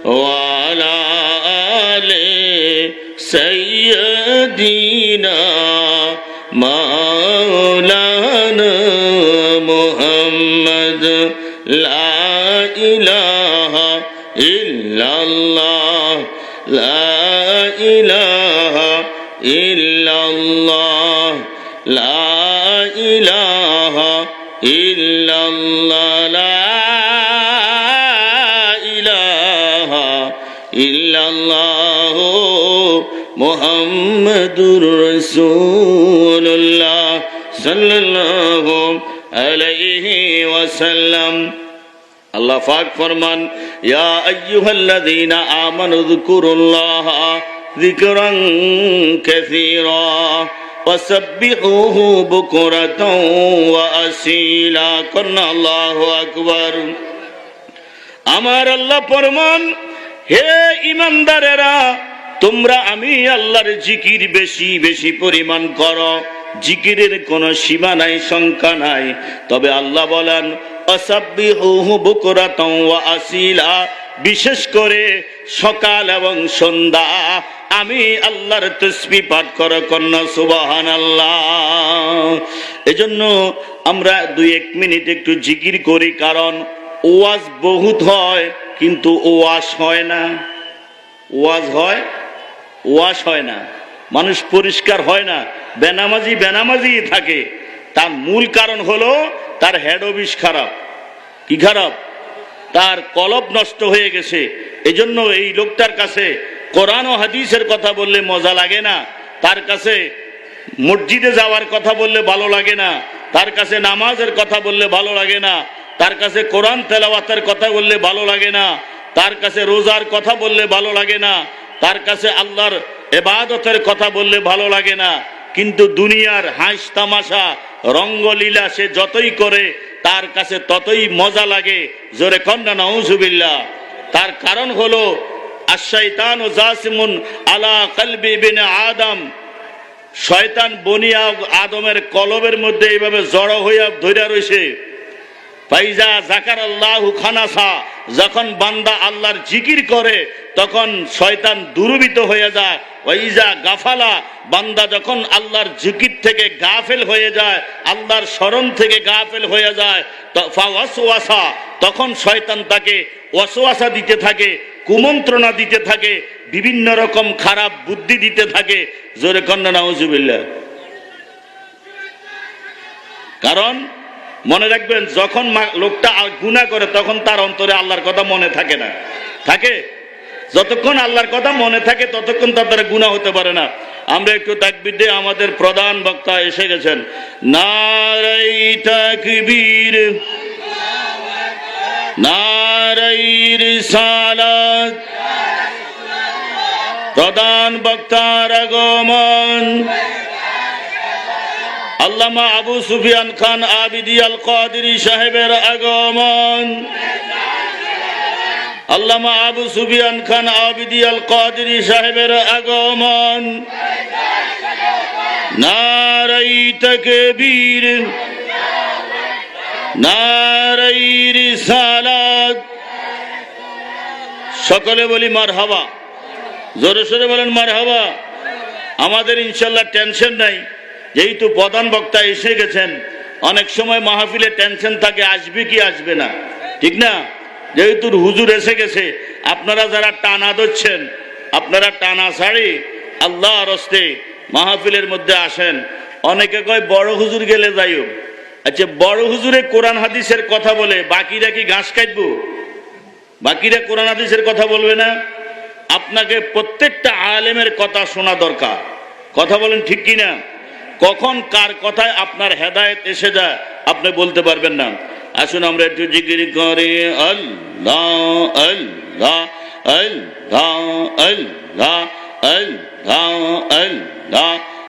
وعلى آل سيدنا مولانا محمد لا إله إلا الله لا إله إلا الله لا إله إلا الله لا إله إلا الله محمد رسول الله صلى الله عليه وسلم আল্লাহ পাক ফরমান ইয়া আইয়ুহাল্লাযীনা আমানু যকুরুল্লাহা যিকরান কাসীরা ওয়াসাব্বিহুহু বুকরাতাও ওয়া আসীলা কুল্লু আল্লাহু আকবার। আমার আল্লাহ ফরমান হে ঈমানদারেরা তোমরা আমি আল্লাহর জিকির বেশি বেশি পরিমাণ করো। জিকিরের কোনো সীমা নাই, সংখ্যা নাই। তবে আল্লাহ বলেন ওয়াসাব্বিহুহু বুকরাতাও ওয়া আসীলা, বিশেষ করে সকাল এবং সন্ধ্যা আমি আল্লাহর তাসবিহ পাঠ করো কন্যা সুবহানাল্লাহ। এজন্য আমরা 2-1 মিনিট একটু জিকির করি, কারণ ওয়াজ বহুত হয় কিন্তু ওয়াজ হয় না। ওয়াজ হয়, ওয়াজ হয় না, মানুষ পরিষ্কার হয় না, বেনামাজি বেনামাজি থাকে। তার মূল কারণ হলো তার হেড অফিস খারাপ। কি খারাপ? তার কলব নষ্ট হয়ে গেছে। এজন্য এই লোকটার কাছে কোরআন ও হাদিসের কথা বললে মজা লাগে না, তার কাছে মসজিদে যাওয়ার কথা বললে ভালো লাগে না, তার কাছে নামাজের কথা বললে ভালো লাগে না, তার কাছে কোরআন তেলাওয়াতের কথা বললে ভালো লাগে না, তার কাছে রোজার কথা বললে ভালো লাগে না, তার কাছে আল্লাহর ইবাদতের কথা বললে ভালো লাগে না। কিন্তু দুনিয়ার হাঁস তামাশা রঙ্গলীলা সে যতই করে তার কাছে ততই মজা লাগে। জোরে কন্না নাউজুবিল্লাহ। তার কারণ হলো আশ-শাইতানু জাসিমুন আলা কলবি ইবনে আদম, শয়তান বনি আদমের কলবের মধ্যে এইভাবে জড়ো হইয়া ধইরা রইছে। ফাইজা যাকারাল্লাহু খানাসা, যখন বান্দা আল্লাহর জিকির করে তখন শয়তান দুর্বৃত্ত হয়ে যায়। ওয়াইজা গাফালা, বান্দা যখন আল্লাহর জিকির থেকে গাফেল হয়ে যায়, আল্লাহর স্মরণ থেকে গাফেল হয়ে যায়, ফাওয়াসওয়াসা, তখন শয়তান তাকে ওয়াসওয়াসা দিতে থাকে, কুমন্ত্রণা দিতে থাকে, বিভিন্ন রকম খারাপ বুদ্ধি দিতে থাকে। জোরে কন্না নাউজুবিল্লাহ। কারণ মনে রাখবেন, যখন লোকটা গুনাহ করে তখন তার অন্তরে আল্লাহর কথা মনে থাকে না। থাকে? যতক্ষণ আল্লাহর কথা মনে থাকে ততক্ষণ তার দ্বারা গুনাহ হতে পারে না। আমরা একটু তাকবীর দিয়ে, আমাদের প্রধান বক্তা এসে গেছেন। নারাই তাকবীর, নারাই রিসালাত, প্রধান বক্তার আগমন। আল্লামা আবু সুফিয়ান খান আবিদি আল কাদেরী সাহেবের আগমন। আল্লামা আবু সুফিয়ান খান আবিদি আল কাদেরী সাহেবের আগমন। নারাই তাকবীর, নারাই রিসালাত। সকলে বলি মারহাবা। জোরে সোরে বলেন মারহাবা। আমাদের ইনশাল্লাহ টেনশন নাই, যেহেতু প্রধান বক্তা এসে গেছেন। অনেক সময় মাহফিলে টেনশন থাকে আসবে কি আসবে না, ঠিক না? যেহেতু হুজুর এসে গেছে, আপনারা যারা টানা ধরছেন, আপনারা টানা ছাড়ি আল্লাহর হস্তে মাহফিলের মধ্যে আসেন। অনেকে কয় বড় হুজুর গেলে যাইও। আচ্ছা, বড় হুজুরে কোরআন হাদিসের কথা বলে, বাকিরা কি ঘাস কাটবো? বাকিরা কোরআন হাদিসের কথা বলবে না? আপনাকে প্রত্যেকটা আলেমের কথা শোনা দরকার। কথা বলেন ঠিক কিনা? কখন কার কথায় আপনার হেদায়েত এসে যায় আপনি বলতে পারবেন না। আসুন আমরা একটু জিকির করি। আল্লাহ আল্লাহ আল্লাহ আল্লাহ আল্লাহ আল্লাহ